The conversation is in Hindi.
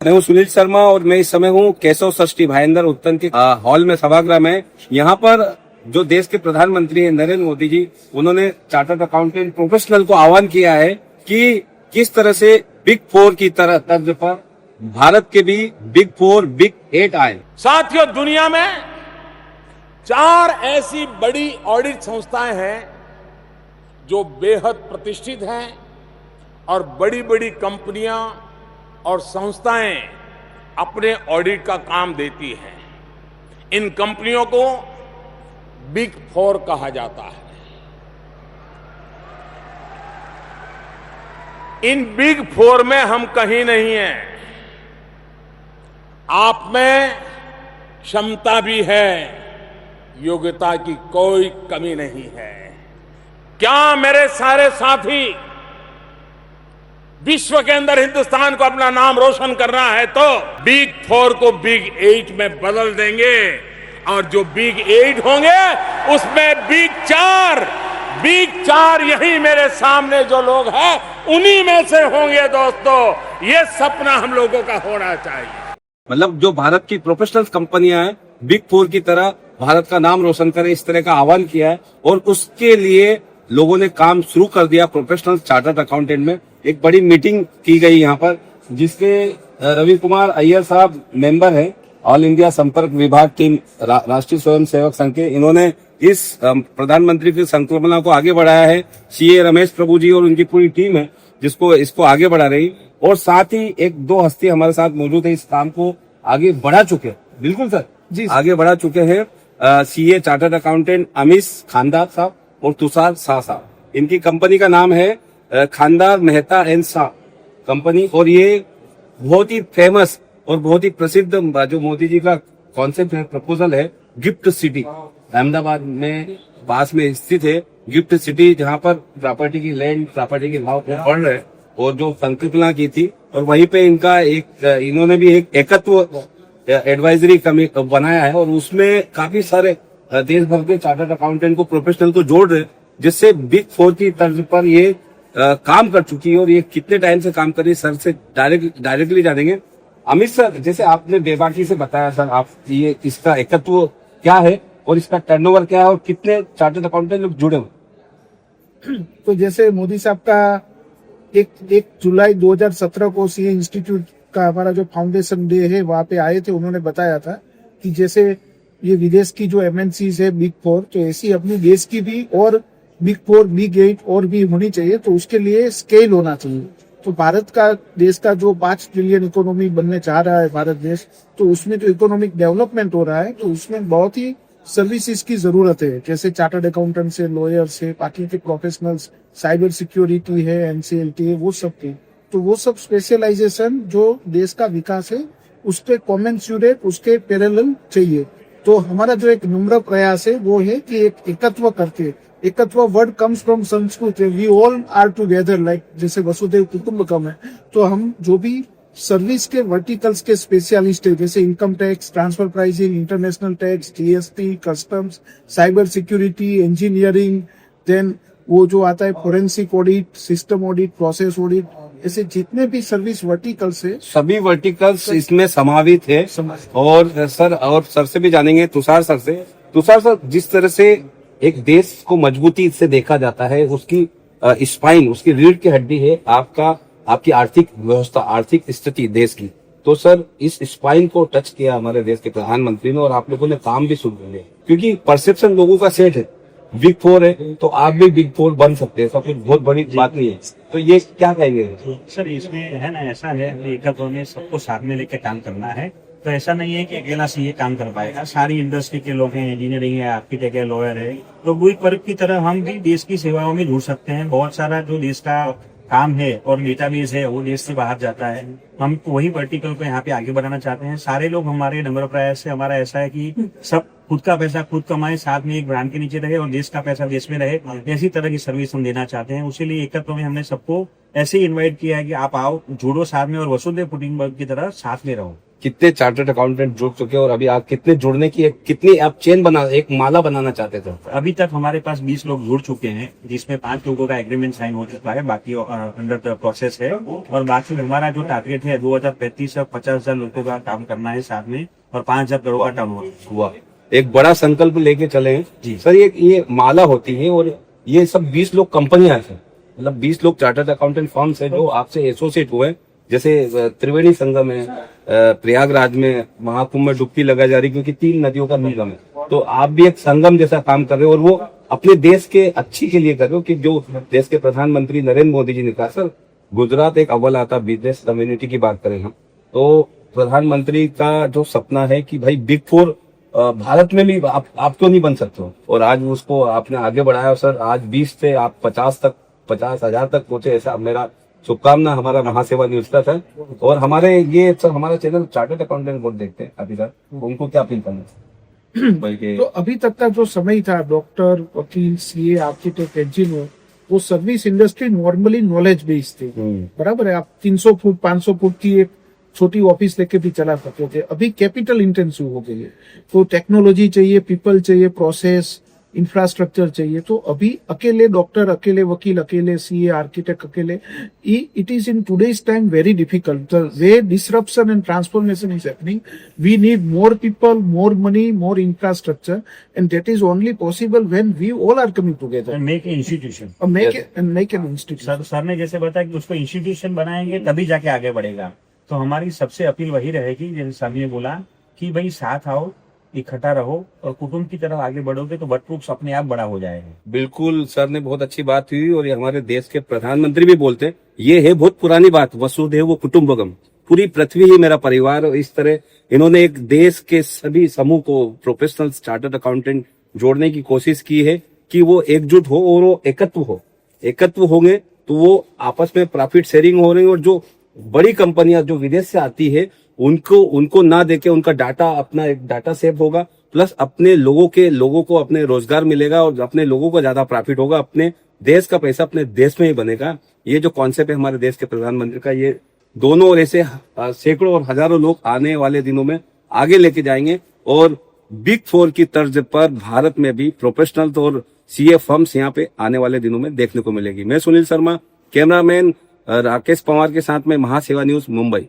मैं हूँ सुनील शर्मा और मैं इस समय हूँ केशव षष्ठी भाईंदर उत्तन के हॉल में सभागृह में। यहाँ पर जो देश के प्रधानमंत्री हैं नरेंद्र मोदी जी, उन्होंने चार्टर्ड अकाउंटेंट प्रोफेशनल को आह्वान किया है कि किस तरह से बिग फोर की तरह तर्ज पर भारत के भी बिग फोर बिग 8 आए। साथियों, दुनिया में 4 ऐसी बड़ी ऑडिट संस्थाएं हैं जो बेहद प्रतिष्ठित हैं और बड़ी बड़ी कंपनियां और संस्थाएं अपने ऑडिट का काम देती हैं। इन कंपनियों को बिग फोर कहा जाता है। इन बिग फोर में हम कहीं नहीं हैं। आप में क्षमता भी है, योग्यता की कोई कमी नहीं है। क्या मेरे सारे साथी विश्व के अंदर हिंदुस्तान को अपना नाम रोशन करना है तो बिग फोर को बिग 8 में बदल देंगे और जो बिग 8 होंगे उसमें बिग 4 यही मेरे सामने जो लोग हैं उन्हीं में से होंगे। दोस्तों, ये सपना हम लोगों का होना चाहिए। मतलब जो भारत की प्रोफेशनल कंपनियां हैं बिग फोर की तरह भारत का नाम रोशन करें, इस तरह का आह्वान किया है और उसके लिए लोगों ने काम शुरू कर दिया। प्रोफेशनल चार्टर्ड अकाउंटेंट में एक बड़ी मीटिंग की गई यहाँ पर, जिसके रवि कुमार अय्यर साहब मेंबर हैं, ऑल इंडिया संपर्क विभाग टीम राष्ट्रीय स्वयं सेवक संघ के। इन्होंने इस प्रधानमंत्री की संकल्पना को आगे बढ़ाया है। सीए रमेश प्रभु जी और उनकी पूरी टीम है जिसको इसको आगे बढ़ा रही, और साथ ही 1-2 हस्ती हमारे साथ मौजूद है, इस काम को आगे बढ़ा चुके। बिल्कुल सर जी, आगे बढ़ा चुके हैं। सीए चार्टर्ड अकाउंटेंट अमीश खानदार साहब और तुषार शाह साहब। इनकी कंपनी का नाम है खानदार मेहता एंड शाह कंपनी, और ये बहुत ही फेमस और बहुत ही प्रसिद्ध जो मोदी जी का कॉन्सेप्ट है, प्रपोजल है, गिफ्ट सिटी, अहमदाबाद में पास में स्थित है गिफ्ट सिटी, जहां पर प्रॉपर्टी की लैंड प्रॉपर्टी के भाव बढ़ रहे और जो संकल्पना की थी, और वहीं पे इनका इन्होंने भी एक एकत्व एडवाइजरी कमेटी बनाया है और उसमें काफी सारे देश भर के चार्टर्ड अकाउंटेंट को प्रोफेशनल को जोड़ रहे, जिससे बिग फोर की तर्ज पर ये काम कर चुकी है। और ये कितने टाइम से काम कर रही है, सर से डायरेक्टली जानेंगे। अमित सर, जैसे आपने बेबाकी से बताया सर, आप ये इसका एकत्व क्या है और इसका टर्नओवर क्या है और कितने चार्टर्ड अकाउंटेंट लोग जुड़े हुए? तो जैसे मोदी साहब का 1 जुलाई 2017 को सीए इंस्टीट्यूट का हमारा जो फाउंडेशन डे है वहाँ पे आए थे। उन्होंने बताया था कि जैसे ये विदेश की जो एमएनसीज है बिग फोर, तो ऐसी अपनी देश की भी और बिग फोर बिग 8 और भी होनी चाहिए। तो उसके लिए स्केल होना चाहिए। तो भारत का देश का जो 5 ट्रिलियन इकोनॉमी बनने चाह रहा है भारत देश, तो उसमें जो इकोनॉमिक डेवलपमेंट हो रहा है तो उसमें बहुत ही सर्विसेज की जरूरत है। जैसे चार्टर्ड अकाउंटेंट से, लॉयर से, बाकी के प्रोफेशनल्स, साइबर सिक्योरिटी है, एनसीएलटी है, वो सब की। तो वो सब स्पेशलाइजेशन जो देश का विकास है उस पे कॉमेंसुरेट, उसके पैरेलल चाहिए। तो हमारा जो एक नम्र प्रयास है वो है कि एक एकत्व करके, एकत्व word comes from Sanskrit, we all are together, like जैसे वसुधैव कुटुंबकम है। तो हम जो भी सर्विस के वर्टिकल्स के स्पेशलिस्ट है, जैसे income tax, transfer pricing, international tax, GST, customs, cyber security, engineering, then वो जो आता है forensic audit, system audit, process audit, ऐसे जितने भी सर्विस वर्टिकल्स है, सभी वर्टिकल्स इसमें समावित है। और सर से भी जानेंगे, तुषार सर से। तुषार सर, जिस तरह से एक देश को मजबूती से देखा जाता है, उसकी स्पाइन, उसकी रीढ़ की हड्डी है आपकी आर्थिक व्यवस्था, आर्थिक स्थिति देश की। तो सर, इस स्पाइन को टच किया हमारे देश के प्रधानमंत्री ने और आप लोगों ने काम भी शुरू कर लिया, क्योंकि परसेप्शन लोगों का सेट है, बिग फोर है तो आप भी बिग फोर बन सकते हैं, सब कुछ बहुत बड़ी बात नहीं है। तो ये क्या कहेंगे सर? इसमें है ना, ऐसा है एकत्व में सबको साथ में लेकर काम करना है। तो ऐसा नहीं है कि अकेला से ये काम कर पाएगा। सारी इंडस्ट्री के लोग हैं, इंजीनियरिंग है, आर्किटेक्ट है, लॉयर है, तो वही वर्ग की तरह हम भी देश की सेवाओं में जुड़ सकते हैं। बहुत सारा जो देश का काम है और डेटाबेस है वो देश से बाहर जाता है। हम वही वर्टिकल को यहाँ पे आगे बढ़ाना चाहते हैं। सारे लोग हमारे नम्र प्रयास से हमारा ऐसा है कि सब खुद का पैसा खुद कमाए, साथ में एक ब्रांड के नीचे रहे और देश का पैसा देश में रहे। ऐसी तरह की सर्विस हम देना चाहते हैं। उसी लिए एकत्व में हमने सबको ऐसे ही इन्वाइट किया है कि आप आओ, जुड़ो साथ में और वसुधैव कुटुंबकम की तरह साथ में रहो। कितने चार्टर्ड अकाउंटेंट जुड़ चुके हैं और अभी आप कितने जुड़ने की कितनी आप चेन बना एक माला बनाना चाहते थे? अभी तक हमारे पास 20 लोग जुड़ चुके हैं, जिसमें 5 लोगों का एग्रीमेंट साइन हो चुका है, बाकी अंडर द प्रोसेस है। और बाकी हमारा जो टारगेट है 2035 से 50,000 लोगों का काम करना है साथ में, और 5,000 करोड़ का टर्नओवर हुआ। एक बड़ा संकल्प लेके चले हैं जी सर। ये माला होती है और ये सब 20 लोग कंपनियां हैं, मतलब 20 लोग चार्टर्ड अकाउंटेंट फर्म से जो आपसे एसोसिएट हुए, जैसे त्रिवेणी संगम है, प्रयागराज में महाकुंभ में डुबकी लगाई जा रही क्योंकि 3 नदियों का संगम है, तो आप भी एक संगम जैसा काम कर रहे हो और वो अपने देश के अच्छी के लिए कर रहे हो कि जो देश के प्रधानमंत्री नरेंद्र मोदी जी ने कहा सर गुजरात एक अव्वल आता बिजनेस कम्युनिटी की बात करें हम, तो प्रधानमंत्री का जो सपना है कि भाई बिग 4 भारत में भी आप क्यों नहीं बन सकते हो, और आज उसको आपने आगे बढ़ाया सर। आज 20 से आप 50,000 तक पहुंचे, ऐसा मेरा शुभकामना हमारा महासेवा न्यूज का था। और हमारे ये सर हमारा चैनल चार्टर्ड अकाउंटेंट बोर्ड देखते हैं अभी सर, उनको क्या अपील करना है? तो अभी तक का जो समय था, डॉक्टर, वकील, सीए, आर्किटेक्ट, इंजीनियर, वो service industry normally knowledge based थी, बराबर है। आप 300 फुट 500 फुट की एक छोटी ऑफिस लेके भी चला सकते थे। अभी कैपिटल इंटेंसिव हो गई है, तो टेक्नोलॉजी चाहिए, पीपल चाहिए, प्रोसेस, इंफ्रास्ट्रक्चर चाहिए। तो अभी अकेले डॉक्टर, अकेले वकील, अकेले सीए, आर्किटेक्ट, अकेले, it is in today's time very difficult. The way disruption and transformation is happening, we need more people, more money, more infrastructure, and that is only possible when we all are coming together, make a institution, make an institution. Sir ने जैसे बताया कि उसको इंस्टीट्यूशन बनाएंगे तभी जाके आगे बढ़ेगा। तो हमारी सबसे अपील वही रहेगी, जैसे स्वामी ने बोला कि भाई साथ आओ, इकट्ठा रहो और कुटुंब की तरफ आगे बढ़ोगे तो बट प्रूफ अपने आप बड़ा हो जाएगा। बिल्कुल सर ने बहुत अच्छी बात हुई, और ये हमारे देश के प्रधानमंत्री भी बोलते हैं, ये है बहुत पुरानी बात, वसुधैव कुटुंबकम, पूरी पृथ्वी ही मेरा परिवार। और इस तरह इन्होंने एक देश के सभी समूह को, प्रोफेशनल चार्टर्ड अकाउंटेंट जोड़ने की कोशिश की है कि वो एकजुट हो और वो एकत्व होंगे तो वो आपस में प्रॉफिट शेयरिंग हो रही है। और जो बड़ी कंपनियां जो विदेश से आती है उनको ना देके उनका डाटा, अपना एक डाटा सेव होगा, प्लस अपने लोगों को अपने रोजगार मिलेगा और अपने लोगों को ज्यादा प्रॉफिट होगा, अपने देश का पैसा अपने देश में ही बनेगा। ये जो कॉन्सेप्ट है हमारे देश के प्रधानमंत्री का, ये दोनों और ऐसे सैकड़ों और हजारों लोग आने वाले दिनों में आगे लेके जाएंगे। और बिग 4 की तर्ज पर भारत में भी प्रोफेशनल और सीए फर्म्स यहाँ पे आने वाले दिनों में देखने को मिलेगी। मैं सुनील शर्मा, कैमरामैन राकेश पवार के साथ में महासेवा न्यूज, मुंबई।